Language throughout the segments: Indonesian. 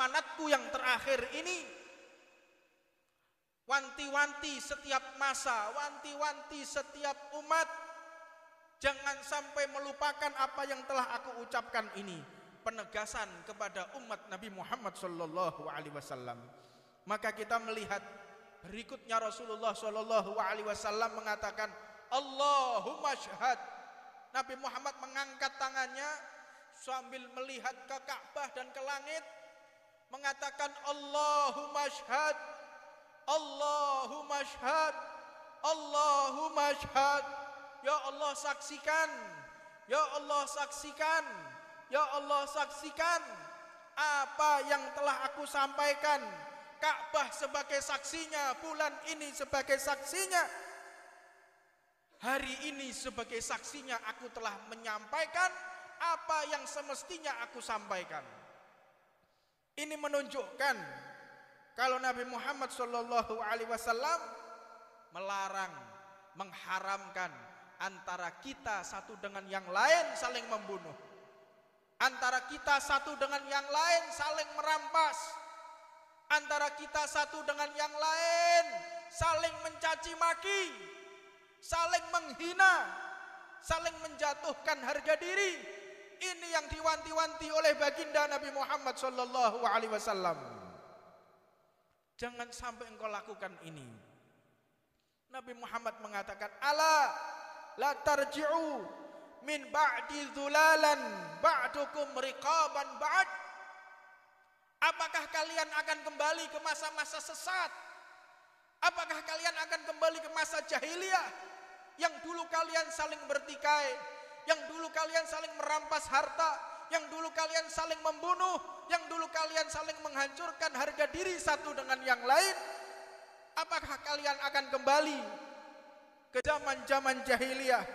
amanatku yang terakhir ini, wanti-wanti setiap masa, wanti-wanti setiap umat, jangan sampai melupakan apa yang telah aku ucapkan ini. Penegasan kepada umat Nabi Muhammad sallallahu alaihi wasallam. Maka kita melihat berikutnya Rasulullah sallallahu alaihi wasallam mengatakan, Allahumma syahad. Nabi Muhammad mengangkat tangannya sambil melihat ke Ka'bah dan ke langit, mengatakan Allahumma syahad, Allahumma syahad, Allahumma syahad. Ya Allah saksikan, ya Allah saksikan, ya Allah saksikan apa yang telah aku sampaikan. Ka'bah sebagai saksinya, bulan ini sebagai saksinya, hari ini sebagai saksinya aku telah menyampaikan apa yang semestinya aku sampaikan. Ini menunjukkan kalau Nabi Muhammad sallallahu alaihi wasallam melarang, mengharamkan antara kita satu dengan yang lain saling membunuh, antara kita satu dengan yang lain saling merampas, antara kita satu dengan yang lain saling mencaci maki, saling menghina, saling menjatuhkan harga diri. Ini yang diwanti-wanti oleh baginda Nabi Muhammad sallallahu alaihi wasallam. Jangan sampai engkau lakukan ini. Nabi Muhammad mengatakan, ala la tarji'u min ba'di dhulalan ba'dukum riqaban ba'd. Apakah kalian akan kembali ke masa-masa sesat? Apakah kalian akan kembali ke masa jahiliyah yang dulu kalian saling bertikai, yang dulu kalian saling merampas harta, yang dulu kalian saling membunuh, yang dulu kalian saling menghancurkan harga diri satu dengan yang lain? Apakah kalian akan kembali ke zaman-zaman jahiliyah?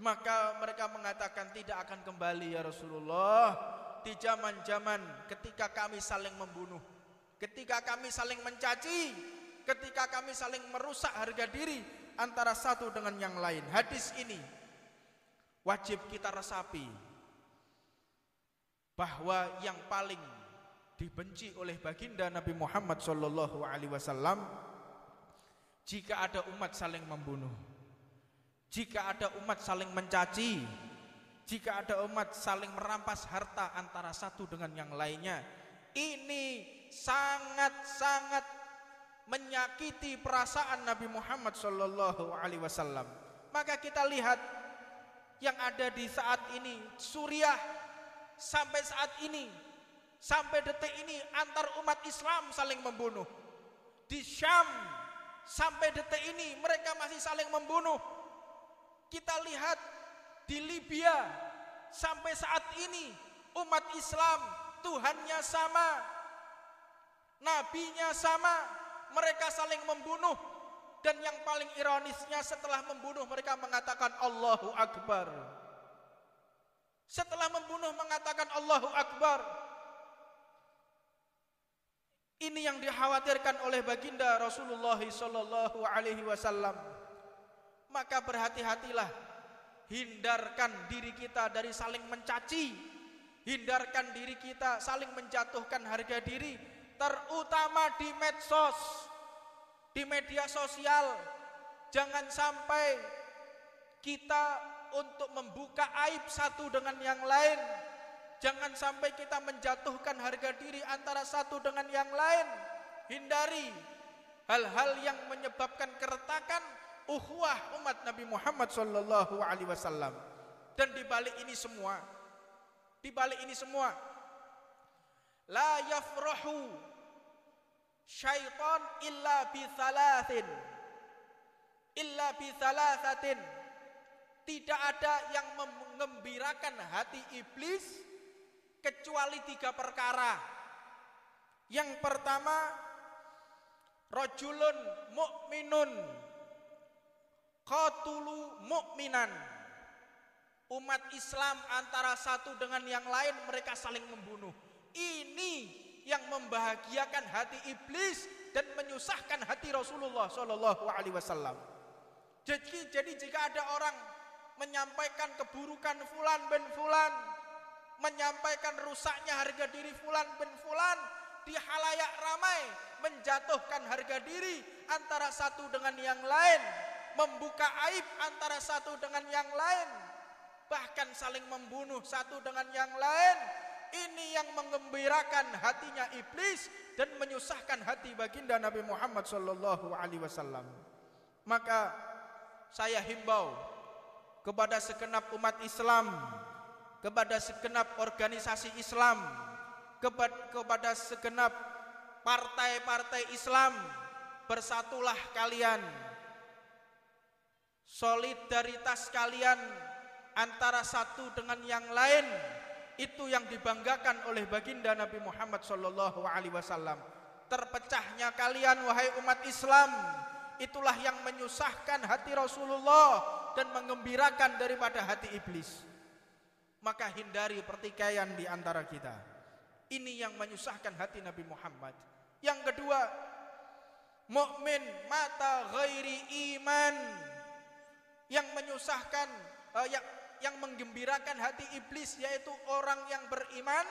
Maka mereka mengatakan, tidak akan kembali ya Rasulullah. Di zaman-zaman ketika kami saling membunuh, ketika kami saling mencaci, ketika kami saling merusak harga diri antara satu dengan yang lain. Hadis ini wajib kita resapi bahwa yang paling dibenci oleh baginda Nabi Muhammad sallallahu alaihi wasallam jika ada umat saling membunuh, jika ada umat saling mencaci, jika ada umat saling merampas harta antara satu dengan yang lainnya. Ini sangat-sangat menyakiti perasaan Nabi Muhammad sallallahu alaihi wasallam. Maka kita lihat yang ada di saat ini, Suriah sampai saat ini, sampai detik ini antar umat Islam saling membunuh. Di Syam sampai detik ini mereka masih saling membunuh. Kita lihat di Libya sampai saat ini umat Islam Tuhannya sama, nabinya sama, mereka saling membunuh. Dan yang paling ironisnya, setelah membunuh mereka mengatakan Allahu Akbar. Setelah membunuh mengatakan Allahu Akbar. Ini yang dikhawatirkan oleh baginda Rasulullah sallallahu alaihi wasallam. Maka berhati-hatilah, hindarkan diri kita dari saling mencaci, hindarkan diri kita saling menjatuhkan harga diri, terutama di medsos, di media sosial. Jangan sampai kita untuk membuka aib satu dengan yang lain, jangan sampai kita menjatuhkan harga diri antara satu dengan yang lain. Hindari hal-hal yang menyebabkan keretakan ukhuwah umat Nabi Muhammad sallallahu alaihi wasallam. Dan di balik ini semua, la yafrahu syaitan illa bi thalathatin. Tidak ada yang mengembirakan hati iblis kecuali 3 perkara. Yang pertama, rajulun mu'minun qatulu mu'minan. Umat Islam antara satu dengan yang lain mereka saling membunuh. Ini yang membahagiakan hati iblis dan menyusahkan hati Rasulullah sallallahu alaihi wasallam. Jadi jika ada orang menyampaikan keburukan fulan bin fulan, menyampaikan rusaknya harga diri fulan bin fulan, di halayak ramai menjatuhkan harga diri antara satu dengan yang lain, membuka aib antara satu dengan yang lain, bahkan saling membunuh satu dengan yang lain. Ini yang menggembirakan hatinya iblis dan menyusahkan hati baginda Nabi Muhammad sallallahu alaihi wasallam. Maka saya himbau kepada segenap umat Islam, kepada segenap organisasi Islam, kepada segenap partai-partai Islam, bersatulah kalian. Solidaritas kalian antara satu dengan yang lain, itu yang dibanggakan oleh baginda Nabi Muhammad sallallahu alaihi wasallam. Terpecahnya kalian wahai umat Islam, itulah yang menyusahkan hati Rasulullah dan menggembirakan daripada hati iblis. Maka hindari pertikaian di antara kita. Ini yang menyusahkan hati Nabi Muhammad. Yang kedua, mukmin mata ghairi iman, yang menyusahkan yang menggembirakan hati iblis, yaitu orang yang beriman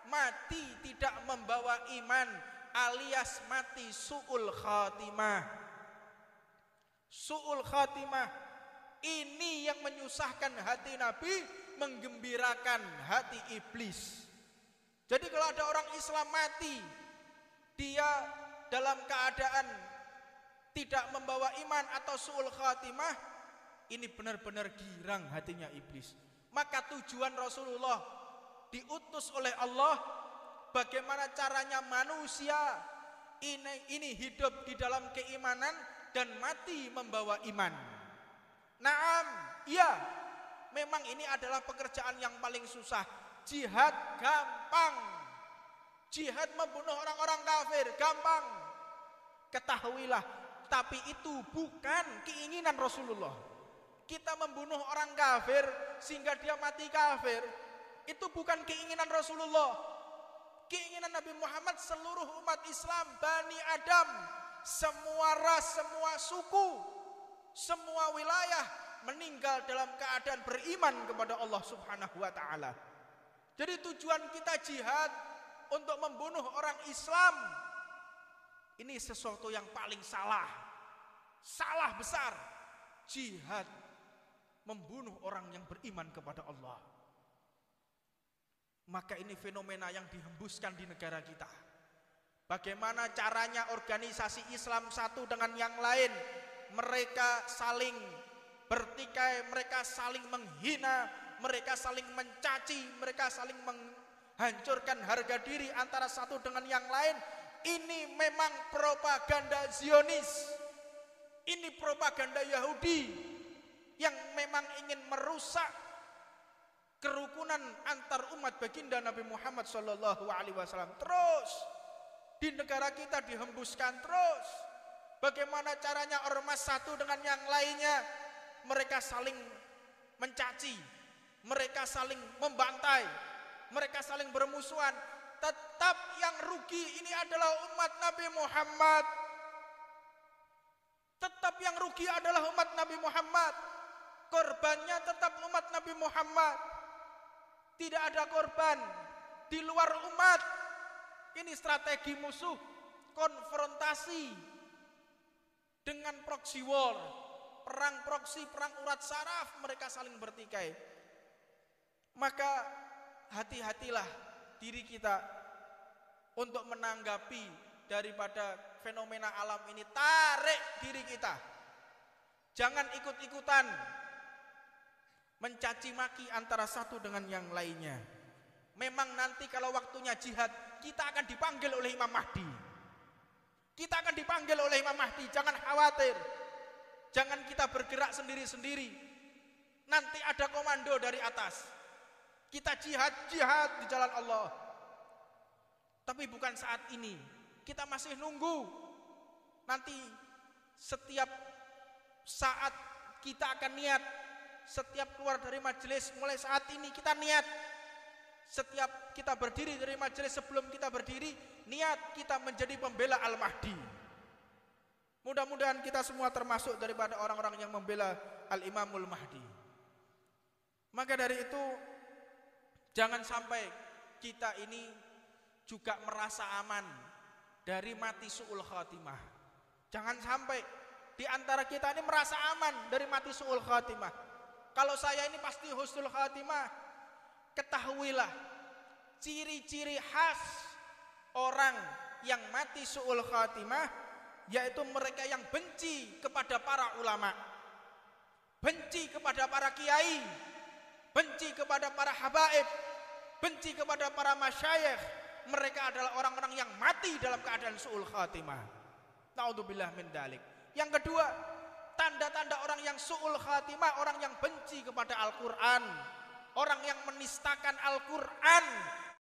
mati tidak membawa iman, alias mati su'ul khatimah. Su'ul khatimah ini yang menyusahkan hati Nabi, menggembirakan hati iblis. Jadi kalau ada orang Islam mati, dia dalam keadaan tidak membawa iman atau su'ul khatimah, ini benar-benar girang hatinya iblis. Maka tujuan Rasulullah diutus oleh Allah, bagaimana caranya manusia ini hidup di dalam keimanan dan mati membawa iman. Naam, iya, memang ini adalah pekerjaan yang paling susah. Jihad gampang, jihad membunuh orang-orang kafir gampang. Ketahuilah, tapi itu bukan keinginan Rasulullah. Kita membunuh orang kafir sehingga dia mati kafir, itu bukan keinginan Rasulullah. Keinginan Nabi Muhammad, seluruh umat Islam, Bani Adam, semua ras, semua suku, semua wilayah meninggal dalam keadaan beriman kepada Allah Subhanahu wa taala. Jadi tujuan kita jihad untuk membunuh orang Islam, ini sesuatu yang paling salah. Salah besar. Jihad membunuh orang yang beriman kepada Allah. Maka ini fenomena yang dihembuskan di negara kita. Bagaimana caranya organisasi Islam satu dengan yang lain, mereka saling bertikai, mereka saling menghina, mereka saling mencaci, mereka saling menghancurkan harga diri antara satu dengan yang lain. Ini memang propaganda Zionis, ini propaganda Yahudi yang memang ingin merusak kerukunan antar umat baginda Nabi Muhammad sallallahu alaihi wasallam. Terus di negara kita dihembuskan terus. Bagaimana caranya ormas satu dengan yang lainnya, mereka saling mencaci, mereka saling membantai, mereka saling bermusuhan. Tetap yang rugi ini adalah umat Nabi Muhammad. Tetap yang rugi adalah umat Nabi Muhammad. Korbannya tetap umat Nabi Muhammad. Tidak ada korban di luar umat. Ini strategi musuh, konfrontasi dengan proxy war, perang proxy, perang urat saraf, mereka saling bertikai. Maka hati-hatilah diri kita untuk menanggapi daripada fenomena alam ini. Tarik diri kita, jangan ikut-ikutan mencaci maki antara satu dengan yang lainnya. Memang nanti kalau waktunya jihad, kita akan dipanggil oleh Imam Mahdi. Kita akan dipanggil oleh Imam Mahdi, jangan khawatir. Jangan kita bergerak sendiri-sendiri. Nanti ada komando dari atas. Kita jihad di jalan Allah. Tapi bukan saat ini. Kita masih nunggu. Nanti setiap saat kita akan niat. Setiap keluar dari majelis, mulai saat ini kita niat. Setiap kita berdiri dari majelis, sebelum kita berdiri, niat kita menjadi pembela Al-Mahdi. Mudah-mudahan kita semua termasuk daripada orang-orang yang membela Al-Imamul Mahdi. Maka dari itu, jangan sampai kita ini juga merasa aman dari mati su'ul khatimah. Jangan sampai di antara kita ini merasa aman dari mati su'ul khatimah. Kalau saya ini pasti husnul khatimah, ketahuilah ciri-ciri khas orang yang mati su'ul khatimah, yaitu mereka yang benci kepada para ulama, benci kepada para kiai, benci kepada para habaib, benci kepada para masyayikh. Mereka adalah orang-orang yang mati dalam keadaan su'ul khatimah. Na'udzubillah min dalik. Yang kedua, tanda-tanda orang yang su'ul khatimah, orang yang benci kepada Al-Quran, orang yang menistakan Al-Quran,